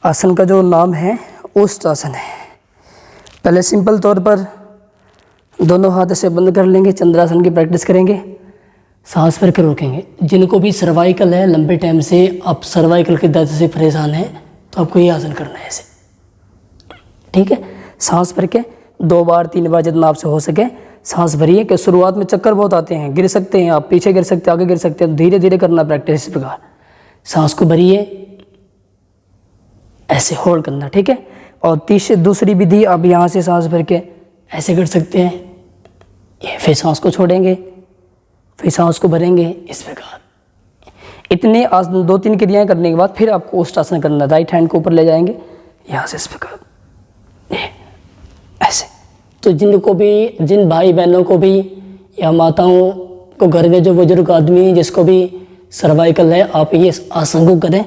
आसन का जो नाम है उष्ट्रासन है। पहले सिंपल तौर पर दोनों हाथ ऐसे बंद कर लेंगे, चंद्रासन की प्रैक्टिस करेंगे, सांस भर कर रोकेंगे। जिनको भी सर्वाइकल है, लंबे टाइम से आप सर्वाइकल के दर्द से परेशान हैं, तो आपको ये आसन करना है ऐसे, ठीक है। सांस भर के 2 बार 3 बार जितना आपसे हो सके सांस भरिए। कि शुरुआत में चक्कर बहुत आते हैं, गिर सकते हैं आप, पीछे गिर सकते हैं, आगे गिर सकते हैं, धीरे धीरे करना प्रैक्टिस। इस प्रकार सांस को भरिए, ऐसे होल्ड करना, ठीक है। और दूसरी विधि, आप यहाँ से सांस भर के ऐसे कर सकते हैं, ये, फिर सांस को छोड़ेंगे, फिर सांस को भरेंगे, इस प्रकार। इतने 2-3 क्रियाएं करने के बाद फिर आपको उष्ट्रासन करना। राइट हैंड को ऊपर ले जाएंगे, यहाँ से इस प्रकार, ऐसे। तो जिन भाई बहनों को भी या माताओं को, घर में जो बुजुर्ग आदमी जिसको भी सर्वाइकल है, आप ये आसन को करें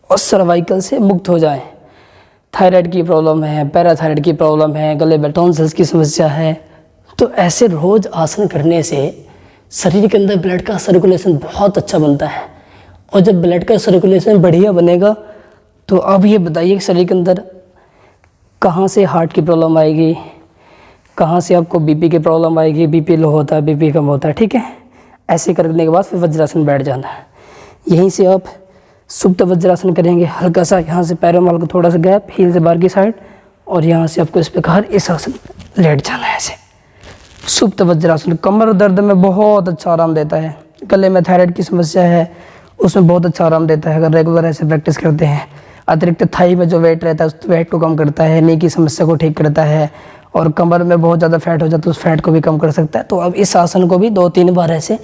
और सर्वाइकल से मुक्त हो जाएं। थायराइड की प्रॉब्लम है, पैराथायराइड की प्रॉब्लम है, गले में टॉन्सिल्स की समस्या है, तो ऐसे रोज़ आसन करने से शरीर के अंदर ब्लड का सर्कुलेशन बहुत अच्छा बनता है। और जब ब्लड का सर्कुलेशन बढ़िया बनेगा, तो अब ये बताइए कि शरीर के अंदर कहाँ से हार्ट की प्रॉब्लम आएगी, कहाँ से आपको बीपी की प्रॉब्लम आएगी, बीपी लो होता है, बीपी कम होता है, ठीक है। ऐसे करने के बाद फिर वज्रासन बैठ जाना है। यहीं से आप सुप्त वज्रासन करेंगे, हल्का सा यहाँ से पैरों में हल्का थोड़ा सा गैप, हील से बाहर की साइड, और यहाँ से आपको इस प्रकार इस आसन लेट जाना है ऐसे। सुप्त वज्रासन कमर दर्द में बहुत अच्छा आराम देता है। गले में थायराइड की समस्या है, उसमें बहुत अच्छा आराम देता है अगर रेगुलर ऐसे प्रैक्टिस करते हैं। अतिरिक्त थाई में जो वेट रहता है उस वेट को कम करता है, नी की समस्या को ठीक करता है, और कमर में बहुत ज़्यादा फैट हो जाता है उस फैट को भी कम कर सकता है। तो अब इस आसन को भी 2-3 बार ऐसे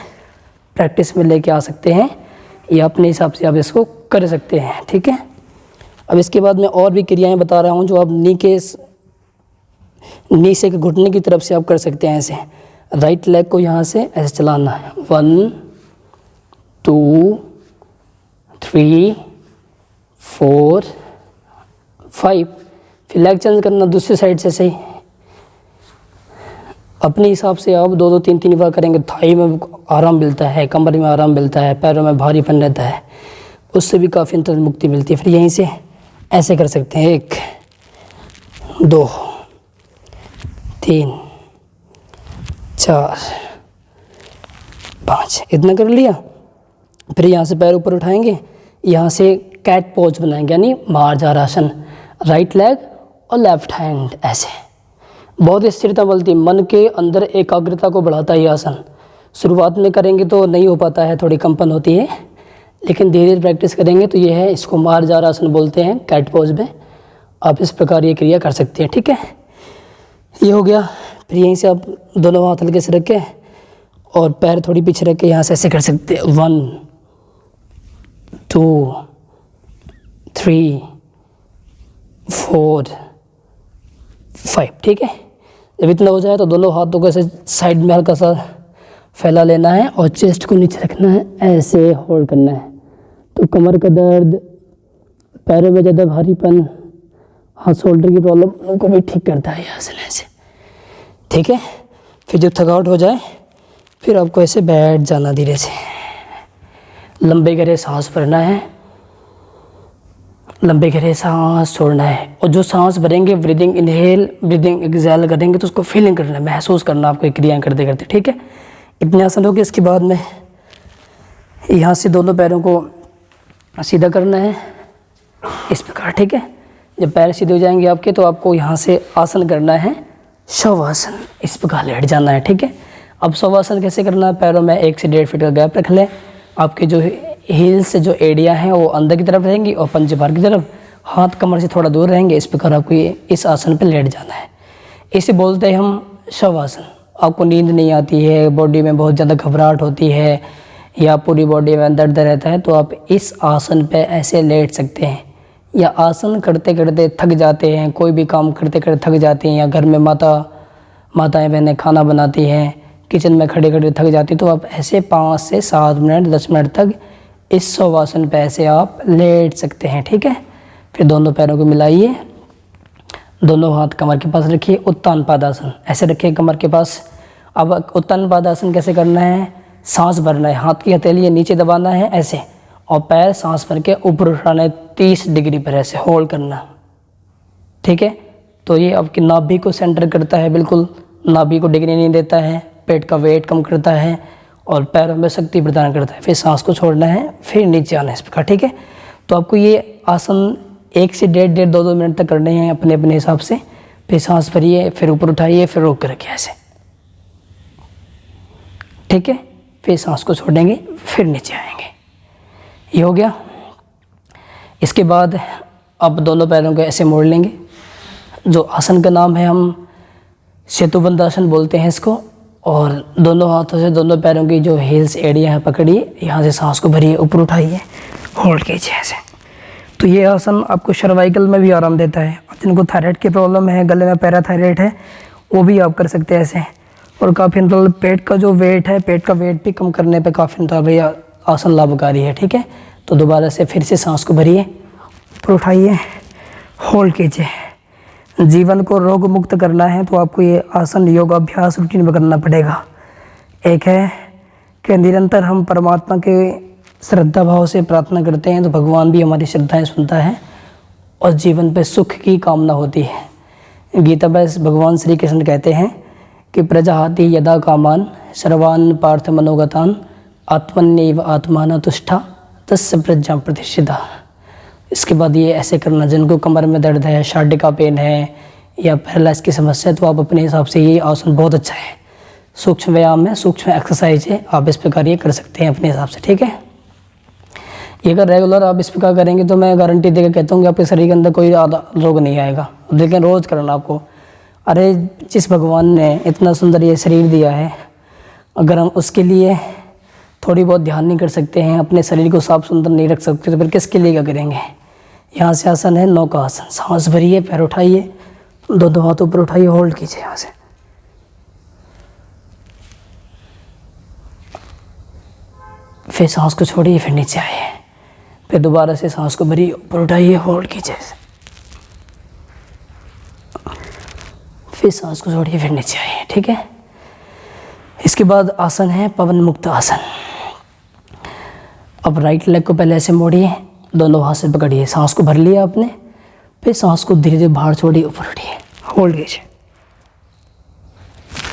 प्रैक्टिस में लेके आ सकते हैं, या अपने हिसाब से आप इसको कर सकते हैं, ठीक है। अब इसके बाद मैं और भी क्रियाएं बता रहा हूँ जो आप नी से घुटने की तरफ से आप कर सकते हैं। ऐसे राइट लेग को यहाँ से ऐसे चलाना है, 1 2 3 4 5, फिर लेग चेंज करना दूसरी साइड से सही। अपने हिसाब से आप 2-2 3-3 बार करेंगे, थाई में आराम मिलता है, कमर में आराम मिलता है, पैरों में भारीपन रहता है, उससे भी काफ़ी अंतर मुक्ति मिलती है। फिर यहीं से ऐसे कर सकते हैं, 1 2 3 4 5, इतना कर लिया। फिर यहाँ से पैर ऊपर उठाएंगे, यहाँ से कैट पोज बनाएंगे, यानी मार्जार आसन, राइट लेग और लेफ्ट हैंड ऐसे। बहुत स्थिरता मिलती, मन के अंदर एकाग्रता को बढ़ाता है ये आसन। शुरुआत में करेंगे तो नहीं हो पाता है, थोड़ी कंपन होती है, लेकिन धीरे धीरे प्रैक्टिस करेंगे तो ये है, इसको मार्जार आसन बोलते हैं कैट पोज में। आप इस प्रकार ये क्रिया कर सकते हैं, ठीक है। ये हो गया। फिर यहीं से आप दोनों हाथ हल्के से रख के और पैर थोड़ी पीछे रख के यहाँ से ऐसे कर सकते हैं, 1 2 3 4 5, ठीक है। जब इतना हो जाए तो दोनों हाथों को ऐसे साइड में हल्का सा फैला लेना है और चेस्ट को नीचे रखना है, ऐसे होल्ड करना है। तो कमर का दर्द, पैरों में ज़्यादा भारीपन, हाथ शोल्डर की प्रॉब्लम उनको भी ठीक करता है आसन ऐसे, ठीक है। फिर जब थकावट हो जाए फिर आपको ऐसे बैठ जाना, धीरे से लंबे गहरे सांस भरना है, लंबे गहरे सांस छोड़ना है। और जो सांस भरेंगे, ब्रीदिंग इनहेल ब्रीदिंग एक्सहेल करेंगे तो उसको फीलिंग करना है, महसूस करना आपको क्रियाएं करते करते, ठीक है। इतने आसन हो गए। इसके बाद में यहाँ से दोनों पैरों को सीधा करना है इस प्रकार, ठीक है। जब पैर सीधे हो जाएंगे आपके तो आपको यहाँ से आसन करना है शवासन, इस प्रकार लेट जाना है, ठीक है। अब शवासन कैसे करना है, पैरों में 1 से 1.5 फीट का गैप रख लें। आपके जो हील से जो एड़ियाँ हैं वो अंदर की तरफ रहेंगी और पंजे बाहर की तरफ, हाथ कमर से थोड़ा दूर रहेंगे। इस प्रकार आपको ये इस आसन पर लेट जाना है। इसे बोलते हैं हम शवासन। आपको नींद नहीं आती है, बॉडी में बहुत ज़्यादा घबराहट होती है या पूरी बॉडी में दर्द रहता है, तो आप इस आसन पे ऐसे लेट सकते हैं। या आसन करते करते थक जाते हैं, कोई भी काम करते करते थक जाती हैं, या घर में माताएं बहनें खाना बनाती हैं, किचन में खड़े खड़े थक जाती, तो आप ऐसे 5 से 7 मिनट 10 मिनट तक इस शवासन पे ऐसे आप लेट सकते हैं, ठीक है। फिर दोनों पैरों को मिलाइए, दोनों हाथ कमर के पास रखिए, उत्तान पादासन ऐसे रखिए कमर के पास। अब उत्तान पादासन कैसे करना है, सांस भरना है, हाथ की हथेली नीचे दबाना है ऐसे, और पैर सांस भर के ऊपर उठाना है 30 डिग्री पर ऐसे होल्ड करना, ठीक है। तो ये आपकी नाभि को सेंटर करता है, बिल्कुल नाभि को डिग्री नहीं देता है, पेट का वेट कम करता है और पैरों में शक्ति प्रदान करता है। फिर सांस को छोड़ना है, फिर नीचे आना है इस प्रकार, ठीक है। तो आपको ये आसन 1 से 1.5 2 मिनट तक करने हैं अपने अपने हिसाब से। फिर सांस भरिए, फिर ऊपर उठाइए, फिर रोक कर रखिए ऐसे, ठीक है। फिर सांस को छोड़ेंगे, फिर नीचे आएंगे। ये हो गया। इसके बाद अब दोनों पैरों को ऐसे मोड़ लेंगे। जो आसन का नाम है हम सेतुबंधासन बोलते हैं इसको। और दोनों हाथों से दोनों पैरों की जो हील्स एड़ियाँ हैं पकड़िए, यहाँ से सांस को भरिए, ऊपर उठाइए, होल्ड कीजिए ऐसे। तो ये आसन आपको सर्वाइकल में भी आराम देता है। जिनको थायराइड की प्रॉब्लम है, गले में पैराथायराइड है, वो भी आप कर सकते हैं ऐसे। और काफ़ी मतलब पेट का जो वेट है, पेट का वेट भी कम करने पे काफ़ी मतलब ये आसन लाभकारी है, ठीक है। तो दोबारा से फिर से सांस को भरिए, ऊपर उठाइए, होल्ड कीजिए। जीवन को रोग मुक्त करना है तो आपको ये आसन योगाभ्यास रूटीन में करना पड़ेगा। एक है कि निरंतर हम परमात्मा के श्रद्धा भाव से प्रार्थना करते हैं तो भगवान भी हमारी श्रद्धाएं सुनता है और जीवन पे सुख की कामना होती है। गीता में भगवान श्री कृष्ण कहते हैं कि प्रजाहाति यदा कामान सर्वान् पार्थ मनोगतान आत्मन्यैव आत्माना तुष्टा तस्य प्रज्ञा प्रतिष्ठिता। इसके बाद ये ऐसे करना, जिनको कमर में दर्द है, शार्डिका पेन है या पैरालाइज की समस्या है, तो आप अपने हिसाब से ये आसन बहुत अच्छा है। सूक्ष्म व्यायाम है, सूक्ष्म एक्सरसाइज है, आप इस प्रकार ये कर सकते हैं अपने हिसाब से, ठीक है। ये अगर रेगुलर आप इस प्रकार करेंगे तो मैं गारंटी देकर कहता हूँ कि आपके शरीर के अंदर कोई रोग नहीं आएगा। लेकिन रोज़ करना आपको। अरे जिस भगवान ने इतना सुंदर ये शरीर दिया है, अगर हम उसके लिए थोड़ी बहुत ध्यान नहीं कर सकते हैं, अपने शरीर को साफ सुंदर नहीं रख सकते, तो फिर किसके लिए क्या करेंगे। यहाँ से आसन है नौका आसन। सांस भरिए, पैर उठाइए, दोनों हाथ ऊपर उठाइए, होल्ड कीजिए यहाँ से। फिर सांस को छोड़िए, फिर नीचे आइए, फिर दोबारा से सांस को भरिए, ऊपर उठाइए, होल्ड कीजिए, फिर सांस को छोड़िए, फिर नीचे आइए, ठीक है। इसके बाद आसन है पवन मुक्त आसन। अब राइट लेग को पहले ऐसे मोड़िए, दोनों हाथ से पकड़िए, सांस को भर लिया आपने, फिर सांस को धीरे धीरे बाहर छोड़िए, ऊपर उठिए, होल्ड कीजिए,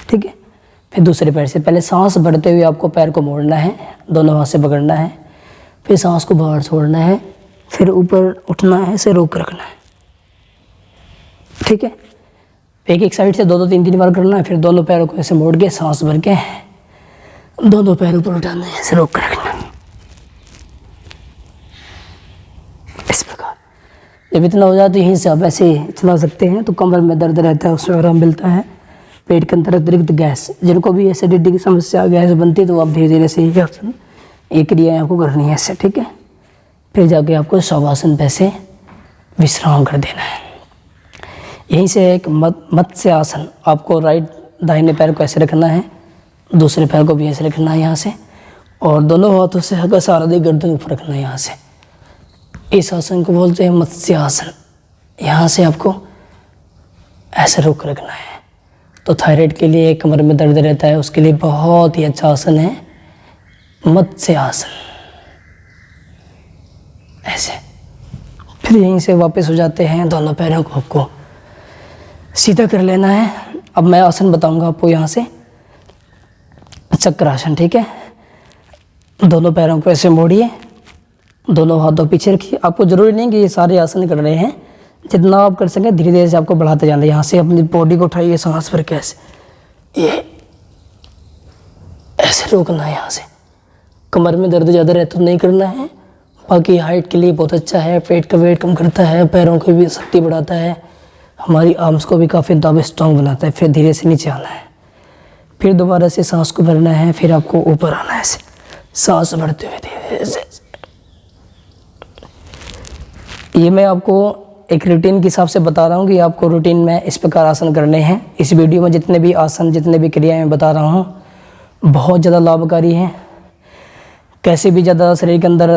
ठीक है। फिर दूसरे पैर से पहले सांस भरते हुए आपको पैर को मोड़ना है, दोनों हाथ से पकड़ना है, फिर सांस को बाहर छोड़ना है, फिर ऊपर उठना है, ऐसे रोक रखना है, ठीक है। एक साइड से 2 3 बार करना है। फिर दोनों पैरों को ऐसे मोड़ के सांस भर के दोनों पैर ऊपर उठाना है, ऐसे रोक कर रखना है, इस प्रकार। जब इतना हो जाए तो यहीं से आप ऐसे चला सकते हैं। तो कमर में दर्द रहता है, उसमें आराम मिलता है। पेट के अंदर अतिरिक्त गैस, जिनको भी एसिडिटी की समस्या, गैस बनती है, तो आप धीरे धीरे से ये क्रियाएँ आपको करनी है ऐसे, ठीक है। फिर जाके आपको शवासन पे से विश्राम कर देना है। यहीं से एक मत्स्य आसन, आपको राइट दाहिने पैर को ऐसे रखना है, दूसरे पैर को भी ऐसे रखना है यहाँ से, और दोनों हाथों से हल्का सा आधी गर्दन ऊपर रखना है यहाँ से। इस आसन को बोलते हैं मत्स्य आसन। यहाँ से आपको ऐसे रोक रखना है। तो थायराइड के लिए, कमर में दर्द रहता है, उसके लिए बहुत ही अच्छा आसन है मत्स्य आसन, ऐसे। फिर यहीं से वापस हो जाते हैं, दोनों पैरों को आपको सीधा कर लेना है। अब मैं आसन बताऊंगा आपको यहाँ से। चक्रासन, ठीक है। दोनों पैरों को ऐसे मोड़िए, दोनों हाथों पीछे रखिए। आपको ज़रूरी नहीं कि ये सारे आसन कर रहे हैं, जितना आप कर सकें धीरे धीरे से आपको बढ़ाते जाना है। यहाँ से अपनी बॉडी को उठाइए, सांस भर के ऐसे, ये ऐसे रोकना है। यहाँ से कमर में दर्द ज़्यादा रहता तो नहीं करना है, बाकी हाइट के लिए बहुत अच्छा है, पेट का वेट कम करता है, पैरों की भी शक्ति बढ़ाता है, हमारी आर्म्स को भी काफ़ी ज़्यादा स्ट्रॉन्ग बनाता है। फिर धीरे से नीचे आना है, फिर दोबारा से सांस को भरना है, फिर आपको ऊपर आना है, ऐसे सांस भरते हुए धीरे से। ये मैं आपको एक रूटीन के हिसाब से बता रहा हूँ कि आपको रूटीन में इस प्रकार आसन करने हैं। इस वीडियो में जितने भी आसन, जितने भी क्रियाएं मैं बता रहा हूँ बहुत ज़्यादा लाभकारी हैं। कैसे भी ज़्यादा शरीर के अंदर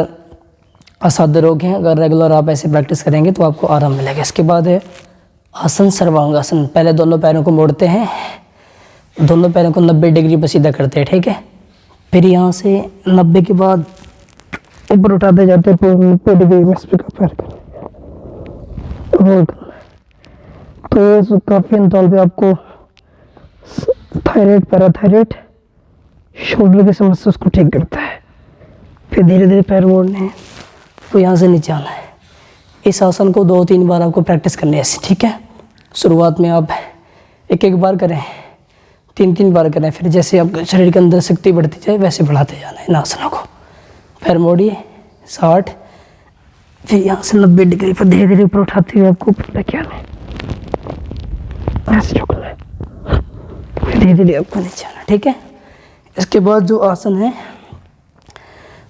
असाध्य रोग हैं, अगर रेगुलर आप ऐसे प्रैक्टिस करेंगे तो आपको आराम मिलेगा। इसके बाद है आसन सर्वांगासन। पहले दोनों पैरों को मोड़ते हैं, दोनों पैरों को 90 डिग्री पर सीधा करते हैं, ठीक है। फिर यहाँ से 90 के बाद ऊपर उठाते जाते हैं, 90 डिग्री में इस प्रकार पैर तो काफ़ी अंतराल पे आपको थायराइड, पैराथायराइड, शोल्डर की समस्या उसको ठीक करता है। फिर धीरे धीरे पैर मोड़ने हैं, तो यहाँ से नीचे आना है। इस आसन को 2-3 बार आपको प्रैक्टिस करनी है ऐसे, ठीक है। शुरुआत में आप एक एक बार करें, 3-3 बार करें, फिर जैसे आपके शरीर के अंदर शक्ति बढ़ती जाए वैसे बढ़ाते जाना है इन आसनों को। पैर मोड़िए 60, फिर यहाँ से 90 डिग्री पर धीरे धीरे ऊपर उठाते हुए आपको ऊपर लेके आना है, ऐसे झुकना है, फिर धीरे धीरे आपको नीचे आना, ठीक है। इसके बाद जो आसन है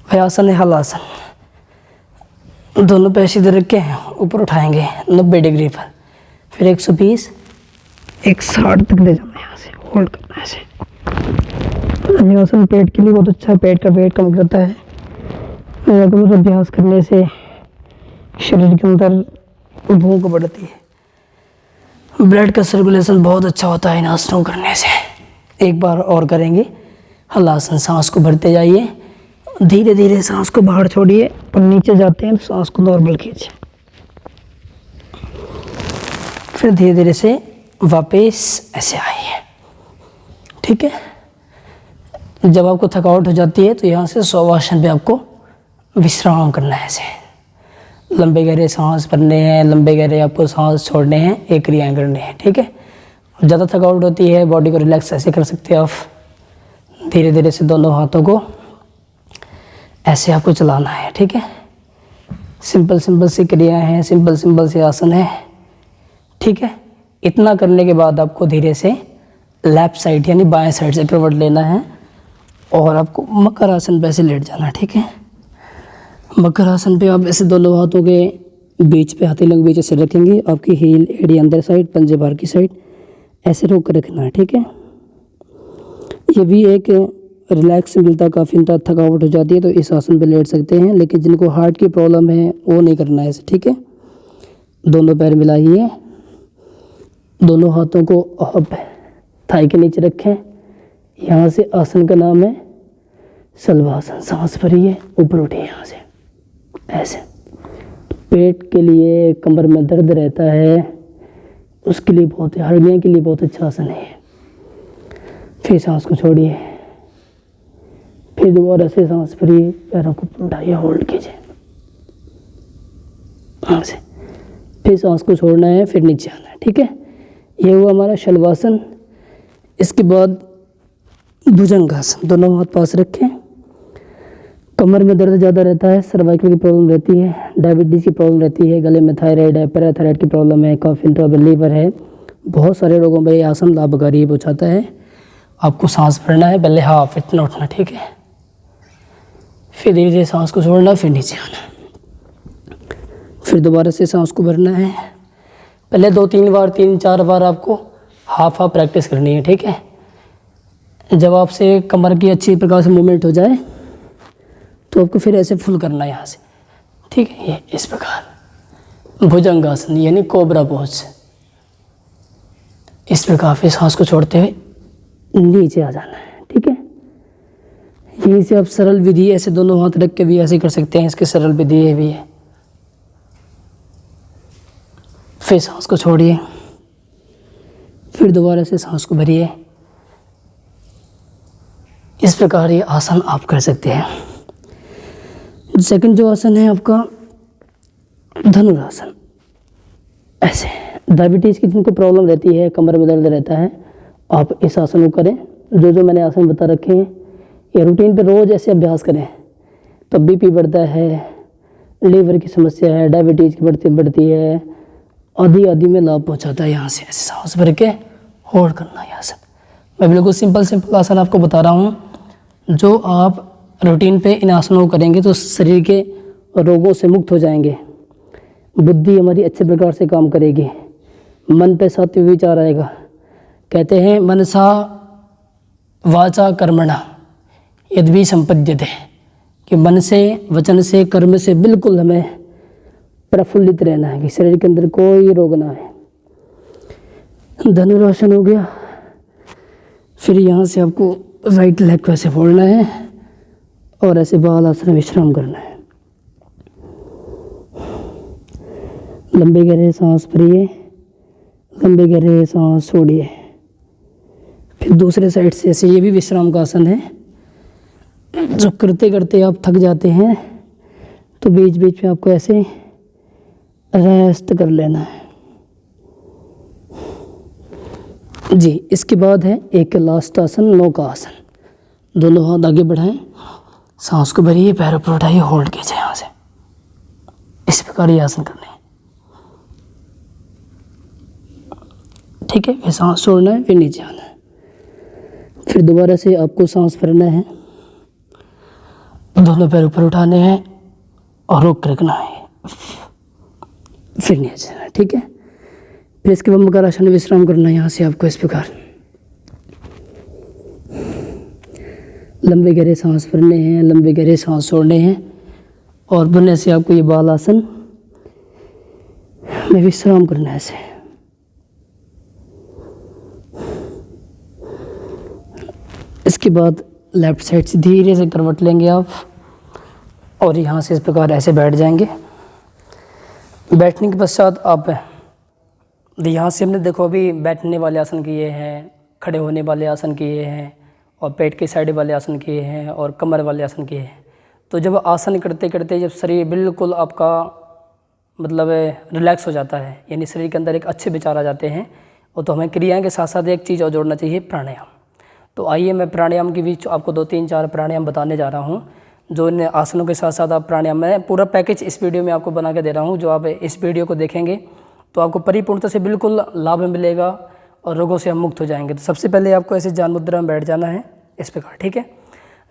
वह आसन है हलासन। दोनों पैर सीधे रख के ऊपर उठाएंगे 90 डिग्री पर, फिर 120, 160 तक ले जाना है, यहाँ से होल्ड करना है ऐसे। ये आसन पेट के लिए बहुत अच्छा है, पेट का वेट कम करता है। रोज अभ्यास करने से शरीर के अंदर भूख बढ़ती है, ब्लड का सर्कुलेशन बहुत अच्छा होता है इन आसनों करने से। एक बार और करेंगे हलासन। सांस को भरते जाइए, धीरे धीरे सांस को बाहर छोड़िए और नीचे जाते हैं, सांस को नॉर्मल खींचिए, फिर धीरे धीरे से वापस ऐसे आइए, ठीक है। जब आपको थकावट हो जाती है तो यहाँ से शवासन पे आपको विश्राम करना है। ऐसे लंबे गहरे सांस भरने हैं, लंबे गहरे आपको सांस छोड़ने हैं, एक क्रियाएं करनी है, ठीक है। ज़्यादा थकावट होती है, बॉडी को रिलैक्स ऐसे कर सकते हैं आप। धीरे धीरे से दोनों हाथों को ऐसे आपको चलाना है, ठीक है। सिंपल सिंपल सी क्रियाएं हैं, सिंपल सिंपल से आसन है, ठीक है। इतना करने के बाद आपको धीरे से लेफ्ट साइड यानी बाएं साइड से करवट लेना है और आपको मकर आसन पे ऐसे लेट जाना है, ठीक है। मकर आसन पे आप ऐसे दोनों हाथों के बीच पे हाथी लंग बीच ऐसे रखेंगे, आपकी हील एड़ी अंदर साइड, पंजे बाहर की साइड ऐसे रोक कर रखना है, ठीक है। ये भी एक रिलैक्स मिलता है, काफ़ी थकावट हो जाती है तो इस आसन पे लेट सकते हैं, लेकिन जिनको हार्ट की प्रॉब्लम है वो नहीं करना है ऐसे, ठीक है। दोनों पैर मिलाइए, दोनों हाथों को आप थाई के नीचे रखें। यहाँ से आसन का नाम है शलभासन। सांस भरिए, ऊपर उठिए यहाँ से ऐसे। पेट के लिए, कमर में दर्द रहता है उसके लिए बहुत, हड्डियों के लिए बहुत अच्छा आसन है। फिर सांस को छोड़िए, फिर दोबारा से सांस भरिए, पैरों को उठाइए, होल्ड कीजिए यहाँ से, फिर सांस को छोड़ना है, फिर नीचे आना है, ठीक है। ये हुआ हमारा शलभासन। इसके बाद भुजंगासन। दोनों हाथ पास रखें। कमर में दर्द ज़्यादा रहता है, सर्वाइकल की प्रॉब्लम रहती है, डायबिटीज़ की प्रॉब्लम रहती है, गले में थायराइड है, पैराथायराइड की प्रॉब्लम है, कॉफी ट्रबल, लीवर है, बहुत सारे रोगों में ये आसन लाभकारी पहुँचाता है। आपको सांस भरना है, पहले हाफ इतना उठना, ठीक है। फिर धीरे धीरे सांस को छोड़ना, फिर नीचे आना, फिर दोबारा से सांस को भरना है। पहले 2-3 बार, 3-4 बार आपको हाफ प्रैक्टिस करनी है, ठीक है। जब आपसे कमर की अच्छी प्रकार से मूवमेंट हो जाए तो आपको फिर ऐसे फुल करना है यहाँ से, ठीक है। ये इस प्रकार भुजंगासन यानी कोबरा पोज, इस प्रकार फिर सांस को छोड़ते हुए नीचे आ जाना है, ठीक है। यहीं से आप सरल विधि ऐसे दोनों हाथ रख के भी ऐसे कर सकते हैं, इसकी सरल विधि ये भी है। फिर सांस को छोड़िए, फिर दोबारा से सांस को भरिए, इस प्रकार ये आसन आप कर सकते हैं। सेकंड जो आसन है आपका धनुरासन। ऐसे डायबिटीज़ की जिनको प्रॉब्लम रहती है, कमर में दर्द रहता है, आप इस आसन को करें। जो जो मैंने आसन बता रखे हैं ये रूटीन पे रोज़ ऐसे अभ्यास करें तो बीपी बढ़ता है, लीवर की समस्या है, डायबिटीज़ की बढ़ती है, आदि में लाभ पहुंचाता है। यहाँ से ऐसे सांस भर के होल्ड करना है आसन। मैं बिल्कुल सिंपल आसन आपको बता रहा हूँ। जो आप रूटीन पे इन आसनों को करेंगे तो शरीर के रोगों से मुक्त हो जाएंगे, बुद्धि हमारी अच्छे प्रकार से काम करेगी, मन पे सात्विक विचार आएगा। कहते हैं मनसा वाचा कर्मणा यद्भी संपद्यते, कि मन से, वचन से, कर्म से बिल्कुल हमें प्रफुल्लित रहना है कि शरीर के अंदर कोई रोग ना है। धनुरासन हो गया। फिर यहाँ से आपको राइट लेग को ऐसे फोड़ना है और ऐसे बाल आसन विश्राम करना है। लंबे गहरे सांस भरिए, लंबे गहरे सांस छोड़िए। फिर दूसरे साइड से ऐसे, ये भी विश्राम का आसन है। जो करते करते आप थक जाते हैं तो बीच बीच में आपको ऐसे रेस्ट कर लेना है जी। इसके बाद है एक लास्ट आसन, नौका आसन। दोनों हाथ आगे बढ़ाएं, सांस को भरिए, पैरों पर उठाइए, होल्ड कीजिए यहाँ से। इस प्रकार ये आसन करने हैं, ठीक है। फिर सांस छोड़ना है, फिर नीचे आना है। फिर दोबारा से आपको सांस भरना है, दोनों पैर ऊपर उठाने हैं और रोक कर रखना है, फिर नीचे जाना है, ठीक है। फिर इसके बाद मकरासन विश्राम करना है। यहाँ से आपको इस प्रकार लंबे गहरे सांस भरने हैं, लंबे गहरे सांस छोड़ने हैं और बनने से आपको ये बाल आसन में विश्राम करना है ऐसे। इसके बाद लेफ्ट साइड से धीरे से करवट लेंगे आप और यहाँ से इस प्रकार ऐसे बैठ जाएंगे। बैठने के पश्चात आप यहाँ से हमने देखो अभी बैठने वाले आसन किए हैं, खड़े होने वाले आसन किए हैं और पेट के साइड वाले आसन किए हैं और कमर वाले आसन किए हैं। तो जब आसन करते करते जब शरीर बिल्कुल आपका मतलब रिलैक्स हो जाता है, यानी शरीर के अंदर एक अच्छे विचार आ जाते हैं, और तो हमें क्रियाएं के साथ साथ एक चीज़ और जोड़ना चाहिए, प्राणायाम। तो आइए मैं प्राणायाम के बीच आपको 2-3-4 प्राणायाम बताने जा रहा हूँ, जो इन आसनों के साथ साथ आप प्राणायाम में पूरा पैकेज इस वीडियो में आपको बना के दे रहा हूँ। जो आप इस वीडियो को देखेंगे तो आपको परिपूर्णता से बिल्कुल लाभ मिलेगा और रोगों से हम मुक्त हो जाएंगे। तो सबसे पहले आपको ऐसे जान मुद्रा में बैठ जाना है इस प्रकार, ठीक है।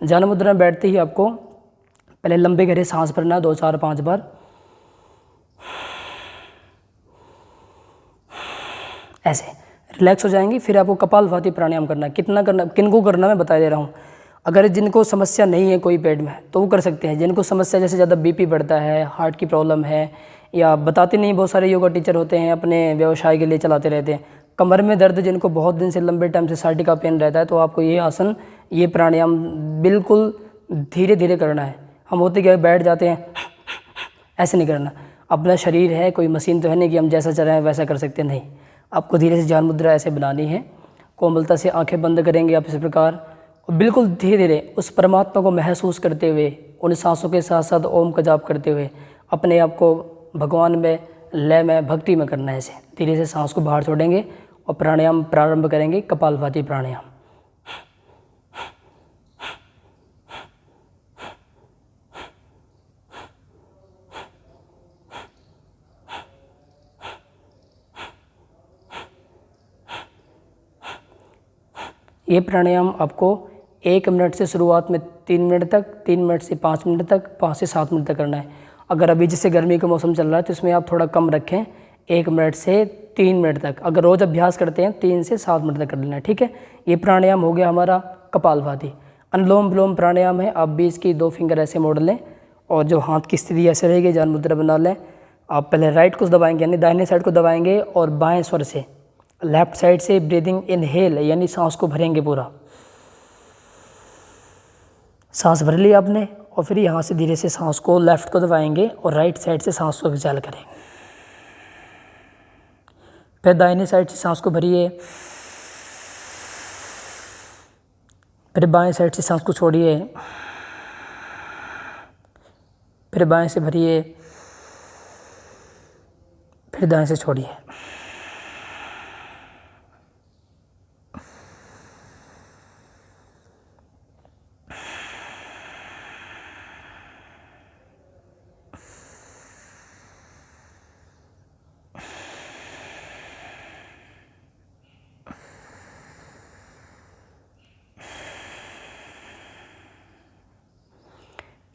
जान मुद्रा में बैठते ही आपको पहले लंबे गहरे सांस भरना है 2-4-5 बार, ऐसे रिलैक्स हो जाएंगे। फिर आपको कपालभाति प्राणायाम करना है। कितना करना, किनको करना मैं बता दे रहा हूँ। अगर जिनको समस्या नहीं है कोई पेट में तो वो कर सकते हैं। जिनको समस्या जैसे ज़्यादा बीपी बढ़ता है, हार्ट की प्रॉब्लम है, या बताते नहीं, बहुत सारे योगा टीचर होते हैं अपने व्यवसाय के लिए चलाते रहते हैं। कमर में दर्द जिनको बहुत दिन से लंबे टाइम से साइटिका पेन रहता है, तो आपको ये आसन, ये प्राणायाम बिल्कुल धीरे धीरे करना है। हम होते क्या बैठ जाते हैं, ऐसे नहीं करना। अपना शरीर है, कोई मशीन तो है नहीं कि हम जैसा चाहें वैसा कर सकते, नहीं। आपको धीरे से जान मुद्रा ऐसे बनानी है। कोमलता से आंखें बंद करेंगे आप इस प्रकार, और बिल्कुल धीरे धीरे उस परमात्मा को महसूस करते हुए, उन सांसों के साथ साथ ओम का जाप करते हुए अपने आप को भगवान में, लय में, भक्ति में करना है। ऐसे धीरे से सांस को बाहर छोड़ेंगे और प्राणायाम प्रारंभ करेंगे, कपालभाति प्राणायाम। ये प्राणायाम आपको 1 मिनट से शुरुआत में 3 मिनट तक, 3 मिनट से 5 मिनट तक, 5 से 7 मिनट तक करना है। अगर अभी जैसे गर्मी का मौसम चल रहा है तो इसमें आप थोड़ा कम रखें, 1 मिनट से 3 मिनट तक। अगर रोज़ अभ्यास करते हैं 3 से 7 मिनट तक कर लेना है, ठीक है। ये प्राणायाम हो गया हमारा कपालभाति। अनुलोम विलोम प्राणायाम है, आप भी इसकी 2 फिंगर ऐसे मोड़ लें और जो हाथ की स्थिति ऐसे रहेगी, जान मुद्रा बना लें। आप पहले राइट को दबाएंगे, यानी दाहिने साइड को दबाएंगे और बाएँ स्वर से, लेफ्ट साइड से ब्रीदिंग इनहेल, यानी सांस को भरेंगे पूरा। सांस भर ली आपने और फिर यहाँ से धीरे से सांस को लेफ्ट को दबाएंगे और राइट साइड से सांस को एक्सहेल करेंगे। फिर दाहिने साइड से सांस को भरिए, फिर बाएं साइड से सांस को छोड़िए, फिर बाएं से भरिए, फिर दाएं से छोड़िए।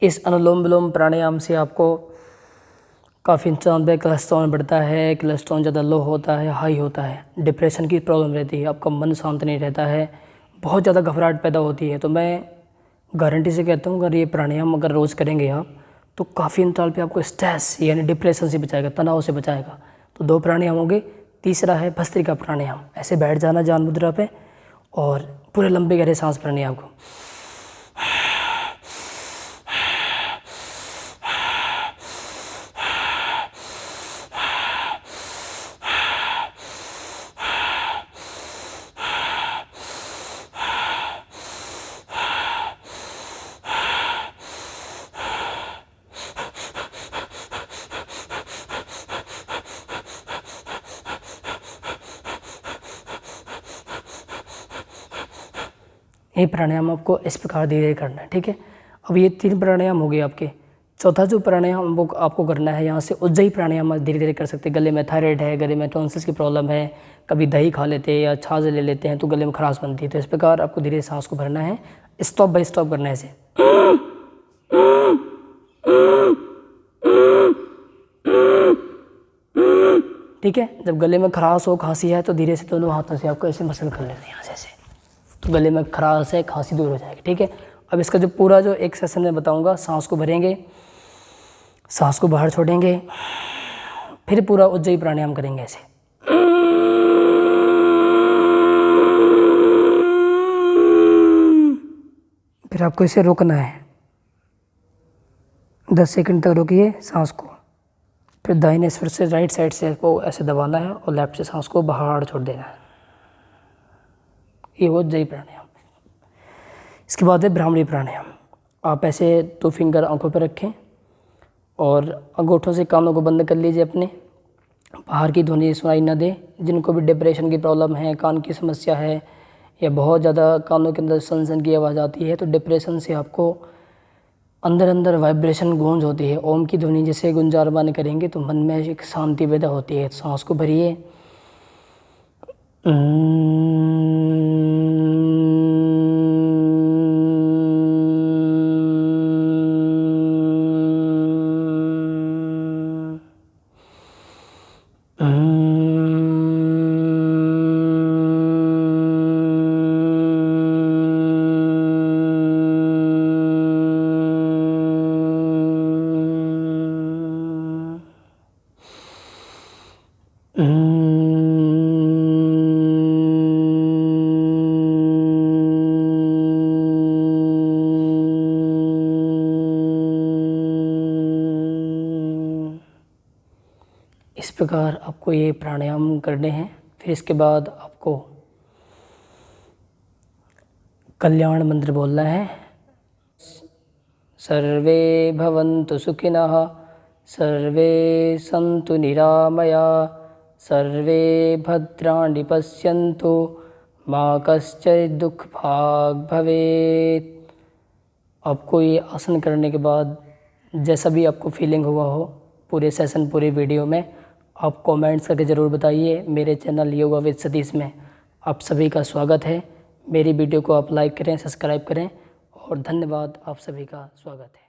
इस अनुलोम विलोम प्राणायाम से आपको काफ़ी नुकसान पे कोलेस्ट्रॉल बढ़ता है, कोलेस्ट्रॉल ज़्यादा लो होता है, हाई होता है, डिप्रेशन की प्रॉब्लम रहती है, आपका मन शांत नहीं रहता है, बहुत ज़्यादा घबराहट पैदा होती है। तो मैं गारंटी से कहता हूँ अगर ये प्राणायाम अगर रोज़ करेंगे आप तो काफ़ी अंतराल पे आपको स्ट्रेस यानी डिप्रेशन से बचाएगा, तनाव से बचाएगा। तो 2 प्राणायाम हो गए। तीसरा है भस्त्रिका प्राणायाम। ऐसे बैठ जाना ज्ञान मुद्रा पे और पूरे लंबे गहरे सांस भरनी है आपको। ये प्राणायाम आपको इस प्रकार धीरे धीरे करना है, ठीक है। अब ये 3 प्राणायाम हो गए आपके। चौथा जो प्राणायाम वो आपको करना है, यहाँ से उज्जयी प्राणायाम धीरे धीरे कर सकते हैं। गले में थायराइड है, गले में टॉन्सिल्स की प्रॉब्लम है, कभी दही खा लेते हैं या छाछ ले लेते हैं तो गले में खराश बनती है। तो इस प्रकार आपको धीरे सांस को भरना है, स्टॉप बाय स्टॉप करना है इसे। ठीक है। जब गले में खराश हो, खांसी है तो धीरे से दोनों हाथों से आपको ऐसे मसल कर लेना है यहाँ से ऐसे, तो गले में खराश है, खांसी दूर हो जाएगी, ठीक है। अब इसका जो पूरा जो एक सेशन में बताऊंगा, सांस को भरेंगे, सांस को बाहर छोड़ेंगे, फिर पूरा उज्जयी प्राणायाम करेंगे ऐसे। फिर आपको इसे रोकना है, 10 सेकंड तक रोकिए सांस को। फिर दाहिने सिर से राइट साइड से आपको ऐसे दबाना है और लेफ्ट से सांस को बाहर छोड़ देना है। ये उज्जयी प्राणायाम। इसके बाद है भ्रामरी प्राणायाम। आप ऐसे 2 फिंगर आंखों पर रखें और अंगूठों से कानों को बंद कर लीजिए अपने, बाहर की ध्वनि सुनाई न दे। जिनको भी डिप्रेशन की प्रॉब्लम है, कान की समस्या है या बहुत ज़्यादा कानों के अंदर सन की आवाज़ आती है, तो डिप्रेशन से आपको अंदर अंदर वाइब्रेशन गूंज होती है। ओम की ध्वनि जैसे गुंजारवान करेंगे तो मन में एक शांति पैदा होती है। सांस को भरिए, इस प्रकार आपको ये प्राणायाम करने हैं। फिर इसके बाद आपको कल्याण मंत्र बोलना है। सर्वे भवन्तु सुखिनः, सर्वे सन्तु निरामया, सर्वे भद्राणि पश्यन्तु, मा कश्चित् दुःखभाग् भवेत्। आपको ये आसन करने के बाद जैसा भी आपको फीलिंग हुआ हो पूरे सेशन पूरे वीडियो में आप कमेंट्स करके ज़रूर बताइए। मेरे चैनल योगा विद सतीश में आप सभी का स्वागत है। मेरी वीडियो को आप लाइक करें, सब्सक्राइब करें और धन्यवाद, आप सभी का स्वागत है।